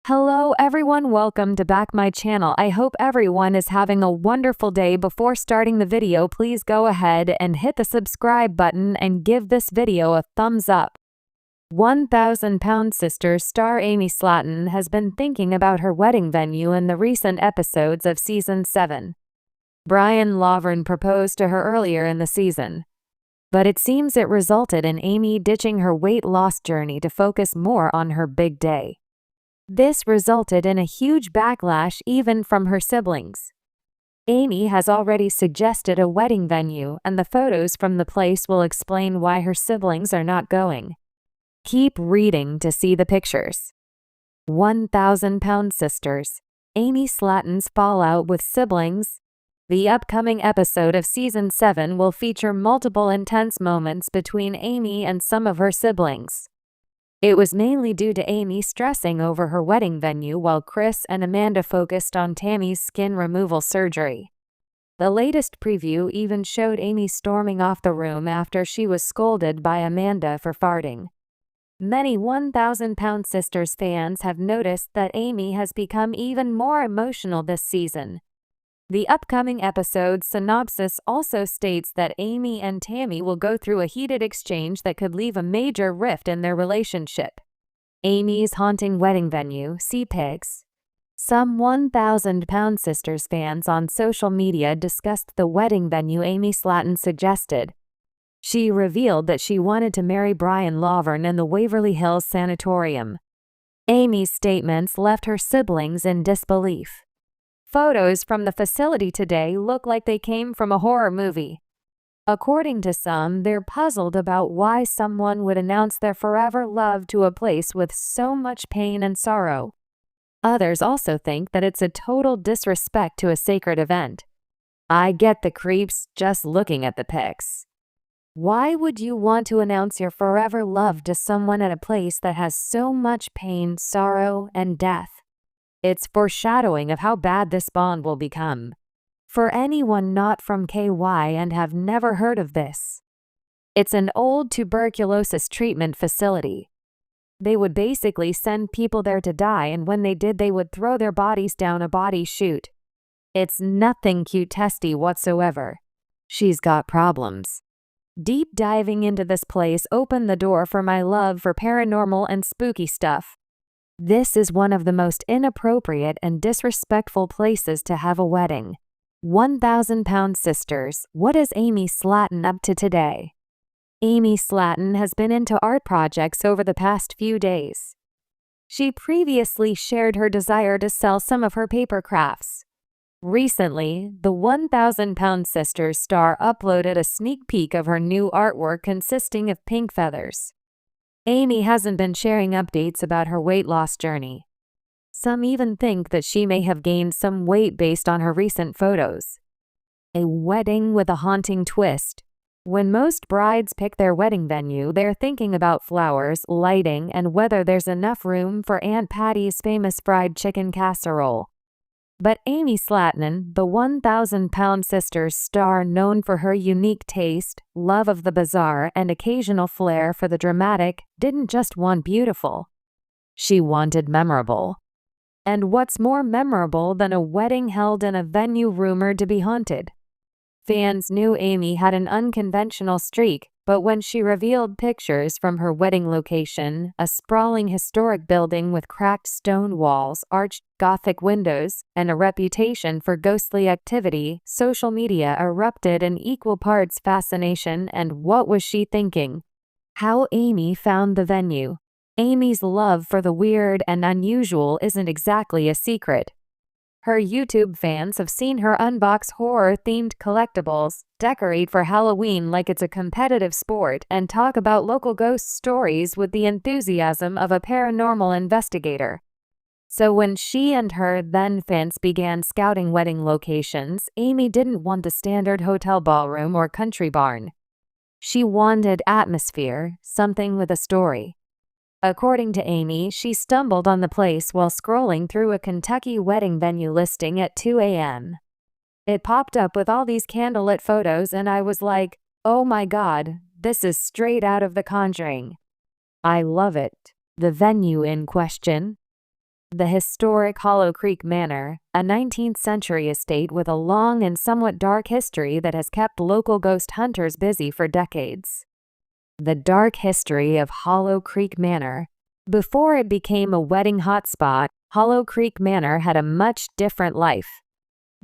Hello everyone, welcome to back my channel. I hope everyone is having a wonderful day. Before starting the video, please go ahead and hit the subscribe button and give this video a thumbs up. 1,000-pound Sisters star Amy Slaton has been thinking about her wedding venue in the recent episodes of season 7. Brian Laverne proposed to her earlier in the season, but it seems it resulted in Amy ditching her weight loss journey to focus more on her big day. This resulted in a huge backlash even from her siblings. Amy has already suggested a wedding venue, and the photos from the place will explain why her siblings are not going. Keep reading to see the pictures. 1,000-pound Sisters. Amy Slaton's fallout with siblings. The upcoming episode of season 7 will feature multiple intense moments between Amy and some of her siblings. It was mainly due to Amy stressing over her wedding venue while Chris and Amanda focused on Tammy's skin removal surgery. The latest preview even showed Amy storming off the room after she was scolded by Amanda for farting. Many 1,000-pound Sisters fans have noticed that Amy has become even more emotional this season. The upcoming episode synopsis also states that Amy and Tammy will go through a heated exchange that could leave a major rift in their relationship. Amy's haunting wedding venue, see Pics. Some 1,000-pound Sisters fans on social media discussed the wedding venue Amy Slaton suggested. She revealed that she wanted to marry Brian Laverne in the Waverly Hills Sanatorium. Amy's statements left her siblings in disbelief. Photos from the facility today look like they came from a horror movie. According to some, they're puzzled about why someone would announce their forever love to a place with so much pain and sorrow. Others also think that it's a total disrespect to a sacred event. I get the creeps just looking at the pics. Why would you want to announce your forever love to someone at a place that has so much pain, sorrow, and death? It's foreshadowing of how bad this bond will become. For anyone not from KY and have never heard of this, it's an old tuberculosis treatment facility. They would basically send people there to die, and when they did, they would throw their bodies down a body chute. It's nothing cute-testy whatsoever. She's got problems. Deep diving into this place opened the door for my love for paranormal and spooky stuff. This is one of the most inappropriate and disrespectful places to have a wedding. 1,000-pound Sisters, what is Amy Slaton up to today? Amy Slaton has been into art projects over the past few days. She previously shared her desire to sell some of her paper crafts. Recently, the 1,000-pound Sisters star uploaded a sneak peek of her new artwork consisting of pink feathers. Amy hasn't been sharing updates about her weight loss journey. Some even think that she may have gained some weight based on her recent photos. A wedding with a haunting twist. When most brides pick their wedding venue, they're thinking about flowers, lighting, and whether there's enough room for Aunt Patty's famous fried chicken casserole. But Amy Slaton, the 1,000-pound Sisters star known for her unique taste, love of the bizarre, and occasional flair for the dramatic, didn't just want beautiful. She wanted memorable. And what's more memorable than a wedding held in a venue rumored to be haunted? Fans knew Amy had an unconventional streak, but when she revealed pictures from her wedding location, a sprawling historic building with cracked stone walls, arched gothic windows, and a reputation for ghostly activity, social media erupted in equal parts fascination and what was she thinking? How Amy found the venue. Amy's love for the weird and unusual isn't exactly a secret. Her YouTube fans have seen her unbox horror-themed collectibles, decorate for Halloween like it's a competitive sport, and talk about local ghost stories with the enthusiasm of a paranormal investigator. So when she and her then-fans began scouting wedding locations, Amy didn't want the standard hotel ballroom or country barn. She wanted atmosphere, something with a story. According to Amy, she stumbled on the place while scrolling through a Kentucky wedding venue listing at 2 a.m. It popped up with all these candlelit photos and I was like, oh my god, this is straight out of The Conjuring. I love it. The venue in question, The historic Hollow Creek Manor, a 19th-century estate with a long and somewhat dark history that has kept local ghost hunters busy for decades. The dark history of Hollow Creek Manor. Before it became a wedding hotspot, Hollow Creek Manor had a much different life.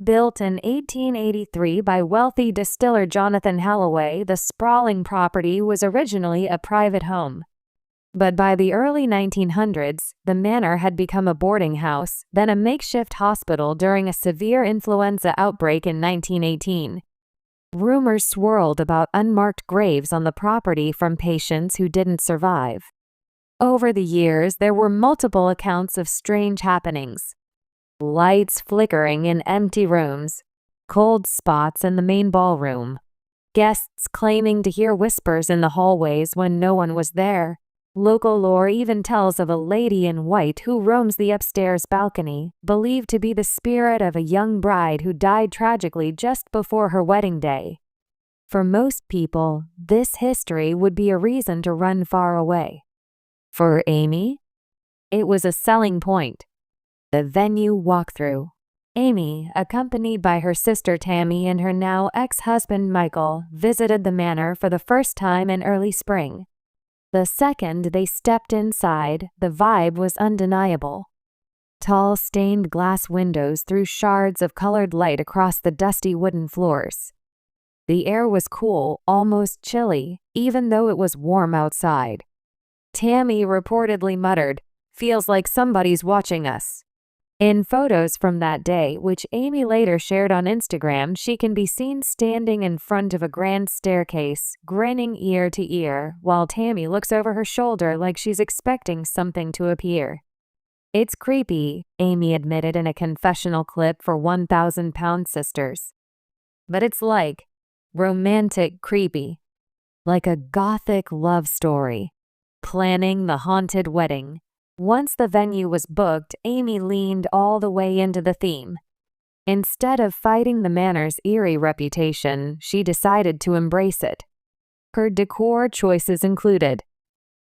Built in 1883 by wealthy distiller Jonathan Halloway, the sprawling property was originally a private home. But by the early 1900s, the manor had become a boarding house, then a makeshift hospital during a severe influenza outbreak in 1918. Rumors swirled about unmarked graves on the property from patients who didn't survive. Over the years, there were multiple accounts of strange happenings. Lights flickering in empty rooms, cold spots in the main ballroom, guests claiming to hear whispers in the hallways when no one was there. Local lore even tells of a lady in white who roams the upstairs balcony, believed to be the spirit of a young bride who died tragically just before her wedding day. For most people, this history would be a reason to run far away. For Amy, it was a selling point. The venue walkthrough. Amy, accompanied by her sister Tammy and her now ex-husband Michael, visited the manor for the first time in early spring. The second they stepped inside, the vibe was undeniable. Tall stained glass windows threw shards of colored light across the dusty wooden floors. The air was cool, almost chilly, even though it was warm outside. Tammy reportedly muttered, "Feels like somebody's watching us." In photos from that day, which Amy later shared on Instagram, she can be seen standing in front of a grand staircase, grinning ear to ear, while Tammy looks over her shoulder like she's expecting something to appear. "It's creepy," Amy admitted in a confessional clip for 1,000-Pound Sisters. "But it's like romantic creepy. Like a gothic love story. Planning the haunted wedding." Once the venue was booked, Amy leaned all the way into the theme. Instead of fighting the manor's eerie reputation, she decided to embrace it. Her decor choices included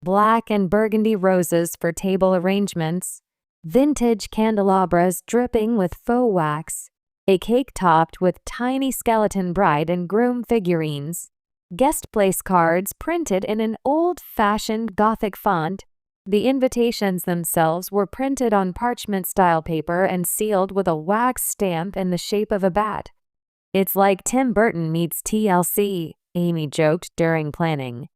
black and burgundy roses for table arrangements, vintage candelabras dripping with faux wax, a cake topped with tiny skeleton bride and groom figurines, guest place cards printed in an old-fashioned Gothic font. The invitations themselves were printed on parchment-style paper and sealed with a wax stamp in the shape of a bat. "It's like Tim Burton meets TLC," Amy joked during planning.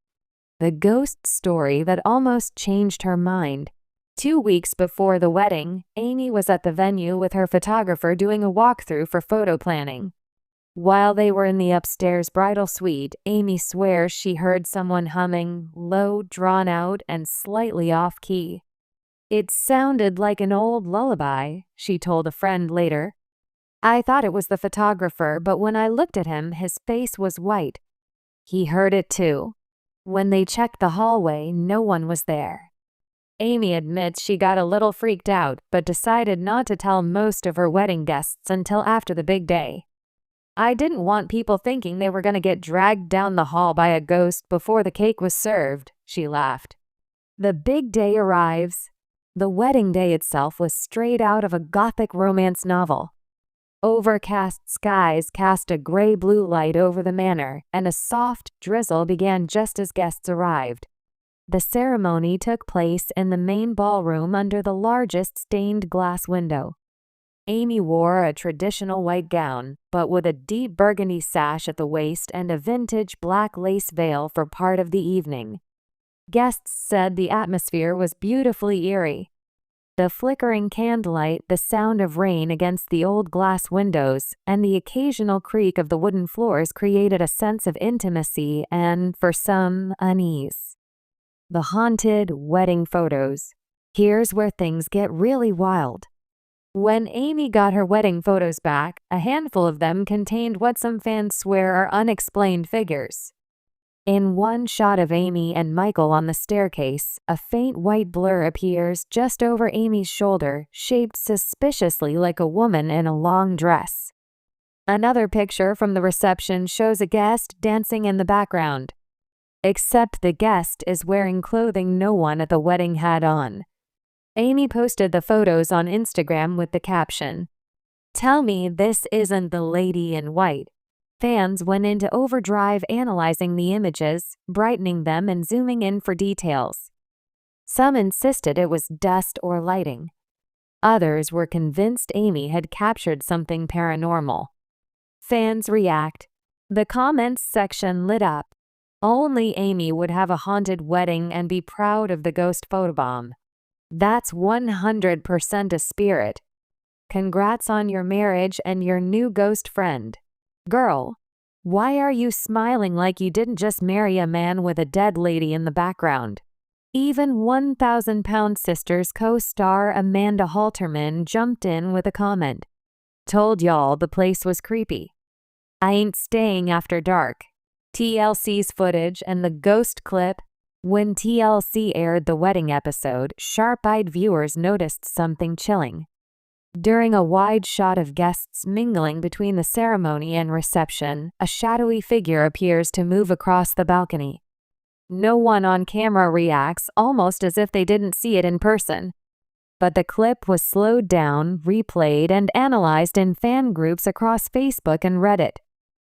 The ghost story that almost changed her mind. 2 weeks before the wedding, Amy was at the venue with her photographer doing a walkthrough for photo planning. While they were in the upstairs bridal suite, Amy swears she heard someone humming, low, drawn out, and slightly off-key. "It sounded like an old lullaby," she told a friend later. "I thought it was the photographer, but when I looked at him, his face was white. He heard it too. When they checked the hallway, no one was there." Amy admits she got a little freaked out, but decided not to tell most of her wedding guests until after the big day. "I didn't want people thinking they were going to get dragged down the hall by a ghost before the cake was served," she laughed. The big day arrives. The wedding day itself was straight out of a Gothic romance novel. Overcast skies cast a gray-blue light over the manor, and a soft drizzle began just as guests arrived. The ceremony took place in the main ballroom under the largest stained glass window. Amy wore a traditional white gown, but with a deep burgundy sash at the waist and a vintage black lace veil for part of the evening. Guests said the atmosphere was beautifully eerie. The flickering candlelight, the sound of rain against the old glass windows, and the occasional creak of the wooden floors created a sense of intimacy and, for some, unease. The haunted wedding photos. Here's where things get really wild. When Amy got her wedding photos back, a handful of them contained what some fans swear are unexplained figures. In one shot of Amy and Michael on the staircase, a faint white blur appears just over Amy's shoulder, shaped suspiciously like a woman in a long dress. Another picture from the reception shows a guest dancing in the background. Except the guest is wearing clothing no one at the wedding had on. Amy posted the photos on Instagram with the caption, "Tell me this isn't the lady in white." Fans went into overdrive analyzing the images, brightening them and zooming in for details. Some insisted it was dust or lighting. Others were convinced Amy had captured something paranormal. Fans react. The comments section lit up. Only Amy would have a haunted wedding and be proud of the ghost photobomb. That's 100% a spirit. Congrats on your marriage and your new ghost friend. Girl, why are you smiling like you didn't just marry a man with a dead lady in the background? Even 1,000-Pound Sisters co-star Amanda Halterman jumped in with a comment. "Told y'all the place was creepy. I ain't staying after dark." TLC's footage and the ghost clip. When TLC aired the wedding episode, sharp-eyed viewers noticed something chilling. During a wide shot of guests mingling between the ceremony and reception, a shadowy figure appears to move across the balcony. No one on camera reacts, almost as if they didn't see it in person. But the clip was slowed down, replayed, and analyzed in fan groups across Facebook and Reddit.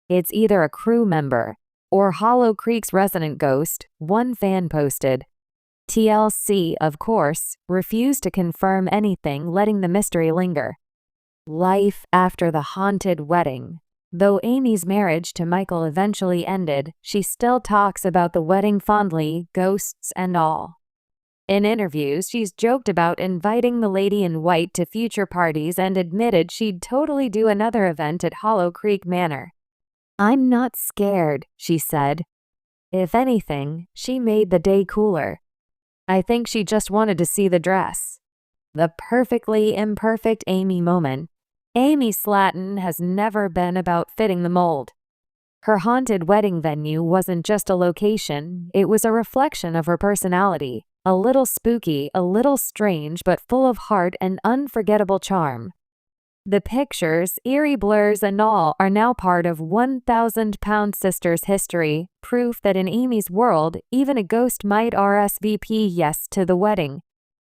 "It's either a crew member or Hollow Creek's resident ghost," one fan posted. TLC, of course, refused to confirm anything, letting the mystery linger. Life after the haunted wedding. Though Amy's marriage to Michael eventually ended, she still talks about the wedding fondly, ghosts and all. In interviews, she's joked about inviting the lady in white to future parties and admitted she'd totally do another event at Hollow Creek Manor. "I'm not scared," she said. If anything, she made the day cooler. "I think she just wanted to see the dress." The perfectly imperfect Amy moment. Amy Slaton has never been about fitting the mold. Her haunted wedding venue wasn't just a location, it was a reflection of her personality. A little spooky, a little strange, but full of heart and unforgettable charm. The pictures, eerie blurs and all, are now part of 1,000-Pound Sisters history, proof that in Amy's world, even a ghost might RSVP yes to the wedding.